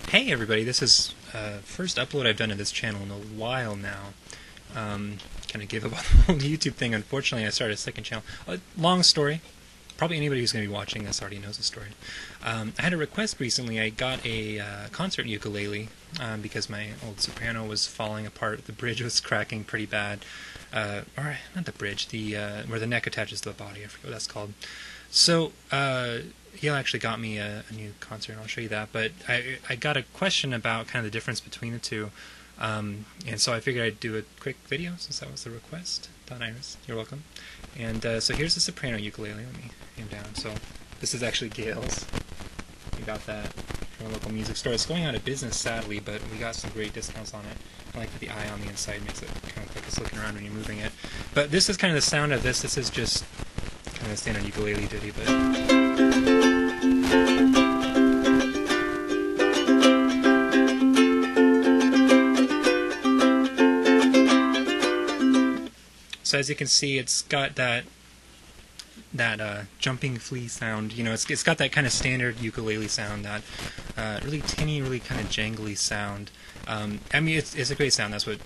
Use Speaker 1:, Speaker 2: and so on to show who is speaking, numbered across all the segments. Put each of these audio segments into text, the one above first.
Speaker 1: Hey everybody, this is first upload I've done to this channel in a while now. Kind of gave up on the whole YouTube thing. Unfortunately, I started a second channel. Long story. Probably anybody who's going to be watching this already knows the story. I had a request recently. I got a concert ukulele because my old Soprano was falling apart. The bridge was cracking pretty bad. Or not the bridge, the where the neck attaches to the body. I forget what that's called. So he actually got me a new concert, and I'll show you that. But I got a question about kind of the difference between the two, and so I figured I'd do a quick video since that was the request. Don Iris, you're welcome. And so here's the Soprano ukulele. Let me aim down. So this is actually Gail's. We got that from a local music store. It's going out of business, sadly, but we got some great discounts on it. I like that the eye on the inside makes it kind of like it's looking around when you're moving it. But this is kind of the sound of this. This is just kind of a standard ukulele ditty, but so as you can see, it's got that jumping flea sound. You know, it's got that kind of standard ukulele sound, that really tinny, really kind of jangly sound. I mean, it's a great sound. That's what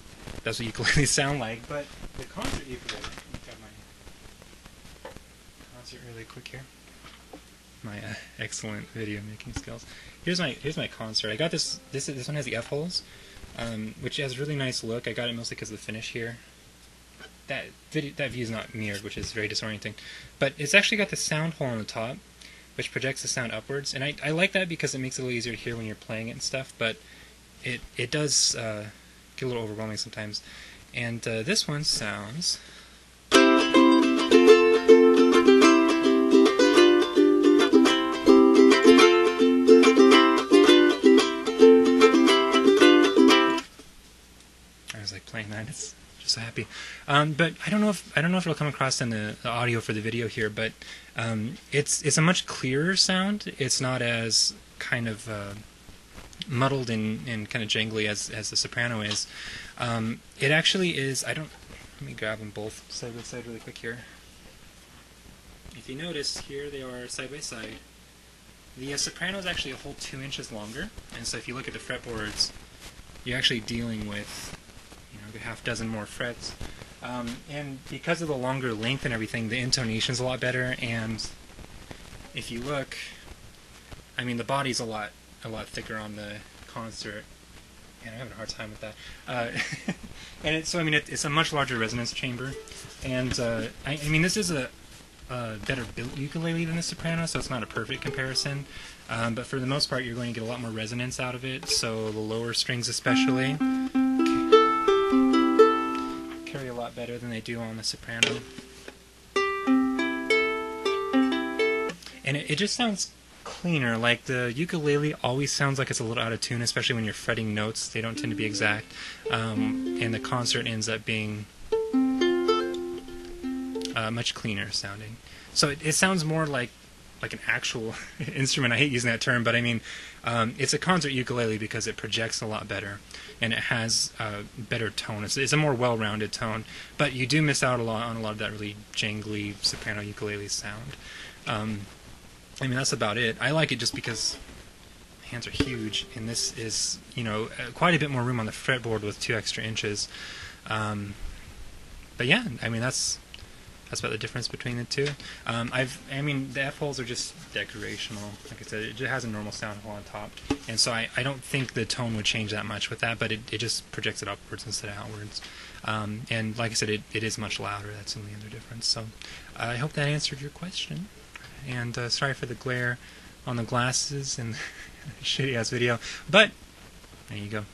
Speaker 1: ukuleles sound like. But the concert ukulele. Let me grab my concert really quick here. My excellent video making skills. Here's my concert. I got this. This one has the F holes, which has a really nice look. I got it mostly because of the finish here. That view is not mirrored, which is very disorienting. But it's actually got the sound hole on the top, which projects the sound upwards. And I like that because it makes it a little easier to hear when you're playing it and stuff. But it does get a little overwhelming sometimes. And this one sounds. I was like playing that. It's just so happy. But I don't know if it'll come across in the audio for the video here. But it's a much clearer sound. It's not as kind of muddled and kind of jangly as the Soprano is. It actually is. Let me grab them both side by side really quick here. If you notice, here they are side by side. The Soprano is actually a whole 2 inches longer, and so if you look at the fretboards, you're actually dealing with a half dozen more frets. And because of the longer length and everything, the intonation's a lot better. And if you look, I mean, the body's a lot thicker on the concert, and I'm having a hard time with that. And it's a much larger resonance chamber, and I mean, this is a better built ukulele than the Soprano, so it's not a perfect comparison. But for the most part, you're going to get a lot more resonance out of it. So the lower strings, especially, carry a lot better than they do on the Soprano, and it just sounds cleaner. Like the ukulele always sounds like it's a little out of tune, especially when you're fretting notes. They don't tend to be exact, and the concert ends up being much cleaner sounding. So it sounds more like an actual instrument. I hate using that term, but I mean, it's a concert ukulele because it projects a lot better, and it has a better tone. It's a more well-rounded tone, but you do miss out on a lot of that really jangly Soprano ukulele sound. I mean, that's about it. I like it just because my hands are huge, and this is, quite a bit more room on the fretboard with 2 extra inches. But yeah, I mean, that's about the difference between the two. I mean, the F holes are just decorational. Like I said, it just has a normal sound hole on top, and so I don't think the tone would change that much with that, but it just projects it upwards instead of outwards. And like I said, it is much louder. That's the only other difference. So I hope that answered your question. And sorry for the glare on the glasses and shitty ass video, but there you go.